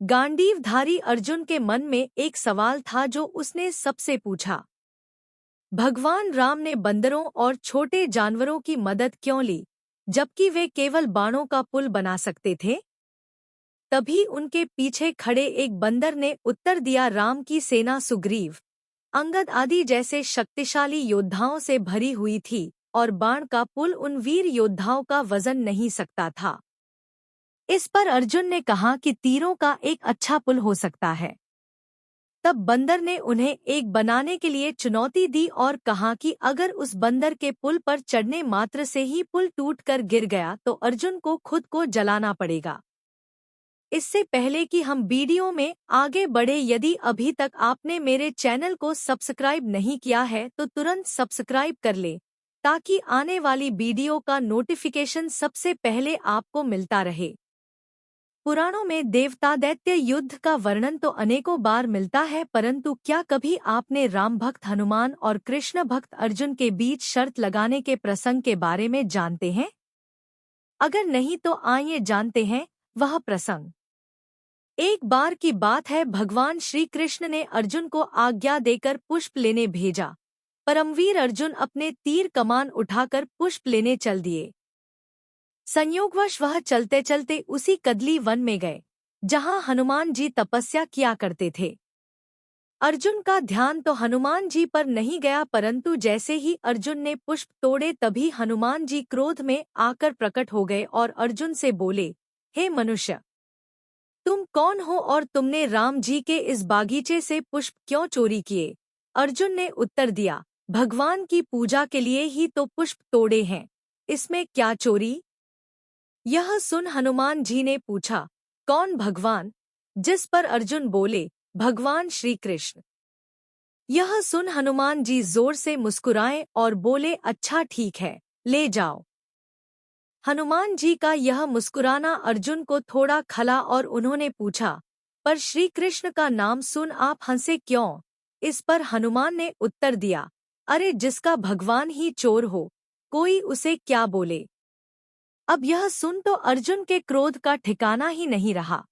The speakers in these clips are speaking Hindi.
गांडीवधारी अर्जुन के मन में एक सवाल था जो उसने सबसे पूछा। भगवान राम ने बंदरों और छोटे जानवरों की मदद क्यों ली, जबकि वे केवल बाणों का पुल बना सकते थे? तभी उनके पीछे खड़े एक बंदर ने उत्तर दिया, राम की सेना सुग्रीव, अंगद आदि जैसे शक्तिशाली योद्धाओं से भरी हुई थी और बाण का पुल उन वीर योद्धाओं का वजन नहीं सकता था। इस पर अर्जुन ने कहा कि तीरों का एक अच्छा पुल हो सकता है। तब बंदर ने उन्हें एक बनाने के लिए चुनौती दी और कहा कि अगर उस बंदर के पुल पर चढ़ने मात्र से ही पुल टूटकर गिर गया तो अर्जुन को खुद को जलाना पड़ेगा। इससे पहले कि हम वीडियो में आगे बढ़े, यदि अभी तक आपने मेरे चैनल को सब्सक्राइब नहीं किया है तो तुरंत सब्सक्राइब कर ले, ताकि आने वाली वीडियो का नोटिफिकेशन सबसे पहले आपको मिलता रहे। पुराणों में देवता दैत्य युद्ध का वर्णन तो अनेकों बार मिलता है, परंतु क्या कभी आपने राम भक्त हनुमान और कृष्ण भक्त अर्जुन के बीच शर्त लगाने के प्रसंग के बारे में जानते हैं? अगर नहीं तो आइए जानते हैं वह प्रसंग। एक बार की बात है, भगवान श्री कृष्ण ने अर्जुन को आज्ञा देकर पुष्प लेने भेजा। परमवीर अर्जुन अपने तीर कमान उठाकर पुष्प लेने चल दिए। संयोगवश वह चलते चलते उसी कदली वन में गए जहां हनुमान जी तपस्या किया करते थे। अर्जुन का ध्यान तो हनुमान जी पर नहीं गया, परंतु जैसे ही अर्जुन ने पुष्प तोड़े तभी हनुमान जी क्रोध में आकर प्रकट हो गए और अर्जुन से बोले, हे मनुष्य, तुम कौन हो और तुमने राम जी के इस बागीचे से पुष्प क्यों चोरी किए? अर्जुन ने उत्तर दिया, भगवान की पूजा के लिए ही तो पुष्प तोड़े हैं, इसमें क्या चोरी? यह सुन हनुमान जी ने पूछा, कौन भगवान? जिस पर अर्जुन बोले, भगवान श्री कृष्ण। यह सुन हनुमान जी जोर से मुस्कुराए और बोले, अच्छा ठीक है, ले जाओ। हनुमान जी का यह मुस्कुराना अर्जुन को थोड़ा खला और उन्होंने पूछा, पर श्री कृष्ण का नाम सुन आप हंसे क्यों? इस पर हनुमान ने उत्तर दिया, अरे जिसका भगवान ही चोर हो, कोई उसे क्या बोले। अब यह सुन तो अर्जुन के क्रोध का ठिकाना ही नहीं रहा।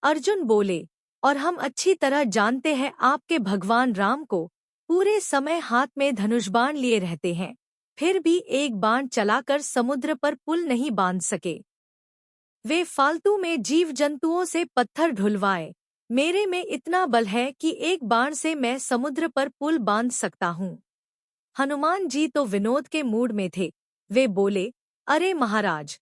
अर्जुन बोले, और हम अच्छी तरह जानते हैं आपके भगवान राम को पूरे समय हाथ में धनुष बाण लिए रहते हैं, फिर भी एक बाण चलाकर समुद्र पर पुल नहीं बांध सके। वे फालतू में जीव जंतुओं से पत्थर ढुलवाए, मेरे में इतना बल है कि एक बाण से मैं समुद्र पर पुल बांध सकता हूँ। हनुमान जी तो विनोद के मूड में थे। वे बोले, अरे महाराज,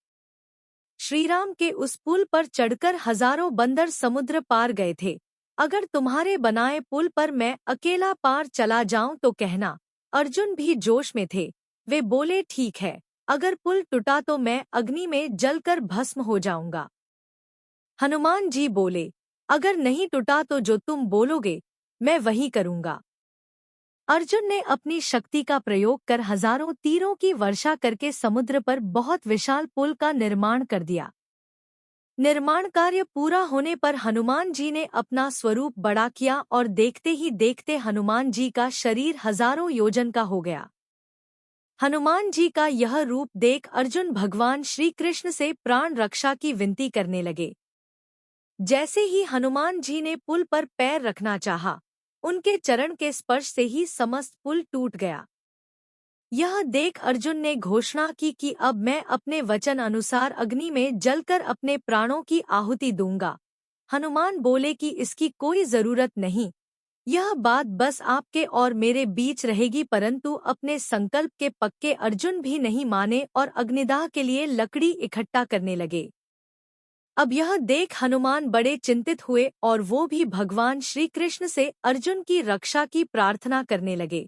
श्रीराम के उस पुल पर चढ़कर हजारों बंदर समुद्र पार गए थे, अगर तुम्हारे बनाए पुल पर मैं अकेला पार चला जाऊं तो कहना। अर्जुन भी जोश में थे। वे बोले, ठीक है, अगर पुल टूटा तो मैं अग्नि में जलकर भस्म हो जाऊंगा। हनुमान जी बोले, अगर नहीं टूटा तो जो तुम बोलोगे मैं वही करूंगा। अर्जुन ने अपनी शक्ति का प्रयोग कर हजारों तीरों की वर्षा करके समुद्र पर बहुत विशाल पुल का निर्माण कर दिया। निर्माण कार्य पूरा होने पर हनुमान जी ने अपना स्वरूप बड़ा किया और देखते ही देखते हनुमान जी का शरीर हजारों योजन का हो गया। हनुमान जी का यह रूप देख अर्जुन भगवान श्री कृष्ण से प्राण रक्षा की विनती करने लगे। जैसे ही हनुमान जी ने पुल पर पैर रखना चाहा, उनके चरण के स्पर्श से ही समस्त पुल टूट गया। यह देख अर्जुन ने घोषणा की कि अब मैं अपने वचन अनुसार अग्नि में जलकर अपने प्राणों की आहुति दूंगा। हनुमान बोले कि इसकी कोई जरूरत नहीं, यह बात बस आपके और मेरे बीच रहेगी, परंतु अपने संकल्प के पक्के अर्जुन भी नहीं माने और अग्निदाह के लिए लकड़ी इकट्ठा करने लगे। अब यह देख हनुमान बड़े चिंतित हुए और वो भी भगवान श्री कृष्ण से अर्जुन की रक्षा की प्रार्थना करने लगे।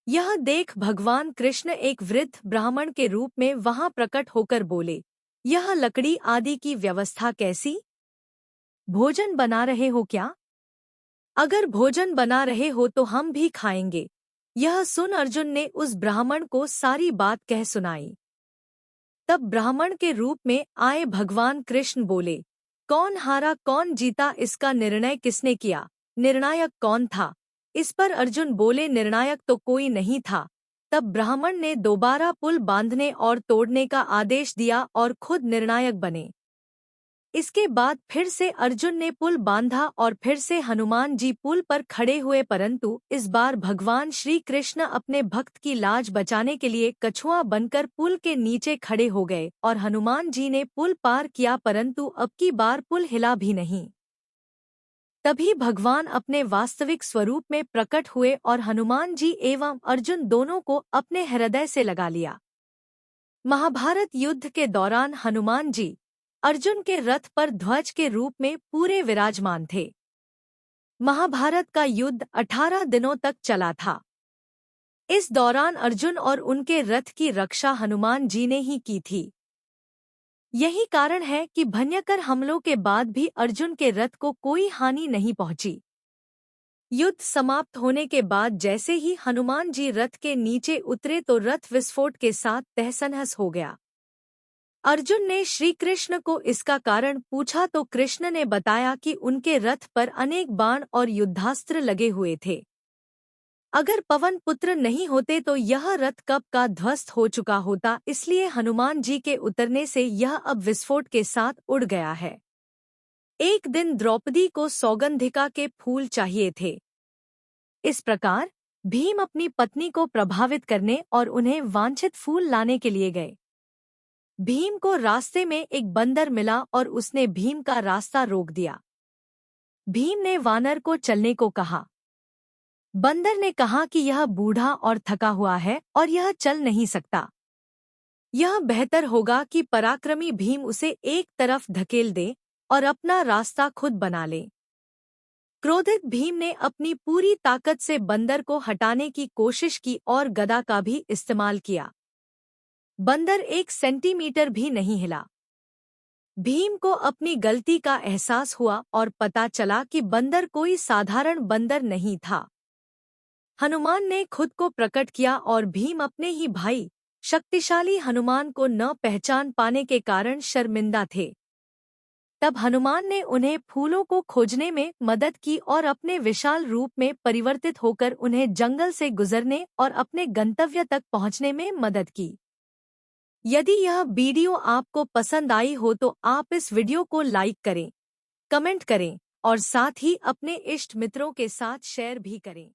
यह देख भगवान कृष्ण एक वृद्ध ब्राह्मण के रूप में वहां प्रकट होकर बोले, यह लकड़ी आदि की व्यवस्था कैसी? भोजन बना रहे हो क्या? अगर भोजन बना रहे हो तो हम भी खाएंगे। यह सुन अर्जुन ने उस ब्राह्मण को सारी बात कह सुनाई। तब ब्राह्मण के रूप में आए भगवान कृष्ण बोले, कौन हारा कौन जीता इसका निर्णय किसने किया? निर्णायक कौन था? इस पर अर्जुन बोले, निर्णायक तो कोई नहीं था। तब ब्राह्मण ने दोबारा पुल बांधने और तोड़ने का आदेश दिया और खुद निर्णायक बने। इसके बाद फिर से अर्जुन ने पुल बांधा और फिर से हनुमान जी पुल पर खड़े हुए, परंतु इस बार भगवान श्री कृष्ण अपने भक्त की लाज बचाने के लिए कछुआ बनकर पुल के नीचे खड़े हो गए और हनुमान जी ने पुल पार किया, परंतु अब की बार पुल हिला भी नहीं। तभी भगवान अपने वास्तविक स्वरूप में प्रकट हुए और हनुमान जी एवं अर्जुन दोनों को अपने हृदय से लगा लिया। महाभारत युद्ध के दौरान हनुमान जी अर्जुन के रथ पर ध्वज के रूप में पूरे विराजमान थे। महाभारत का युद्ध 18 दिनों तक चला था। इस दौरान अर्जुन और उनके रथ की रक्षा हनुमान जी ने ही की थी। यही कारण है कि भयंकर हमलों के बाद भी अर्जुन के रथ को कोई हानि नहीं पहुंची। युद्ध समाप्त होने के बाद जैसे ही हनुमान जी रथ के नीचे उतरे तो रथ विस्फोट के साथ तहस-नहस हो गया। अर्जुन ने श्री कृष्ण को इसका कारण पूछा तो कृष्ण ने बताया कि उनके रथ पर अनेक बाण और युद्धास्त्र लगे हुए थे। अगर पवन पुत्र नहीं होते तो यह रथ कब का ध्वस्त हो चुका होता, इसलिए हनुमान जी के उतरने से यह अब विस्फोट के साथ उड़ गया है। एक दिन द्रौपदी को सौगंधिका के फूल चाहिए थे। इस प्रकार भीम अपनी पत्नी को प्रभावित करने और उन्हें वांछित फूल लाने के लिए गए। भीम को रास्ते में एक बंदर मिला और उसने भीम का रास्ता रोक दिया। भीम ने वानर को चलने को कहा। बंदर ने कहा कि यह बूढ़ा और थका हुआ है और यह चल नहीं सकता। यह बेहतर होगा कि पराक्रमी भीम उसे एक तरफ धकेल दे और अपना रास्ता खुद बना ले। क्रोधित भीम ने अपनी पूरी ताकत से बंदर को हटाने की कोशिश की और गदा का भी इस्तेमाल किया। बंदर 1 सेंटीमीटर भी नहीं हिला। भीम को अपनी गलती का एहसास हुआ और पता चला कि बंदर कोई साधारण बंदर नहीं था। हनुमान ने खुद को प्रकट किया और भीम अपने ही भाई शक्तिशाली हनुमान को न पहचान पाने के कारण शर्मिंदा थे। तब हनुमान ने उन्हें फूलों को खोजने में मदद की और अपने विशाल रूप में परिवर्तित होकर उन्हें जंगल से गुजरने और अपने गंतव्य तक पहुंचने में मदद की। यदि यह वीडियो आपको पसंद आई हो तो आप इस वीडियो को लाइक करें, कमेंट करें और साथ ही अपने इष्ट मित्रों के साथ शेयर भी करें।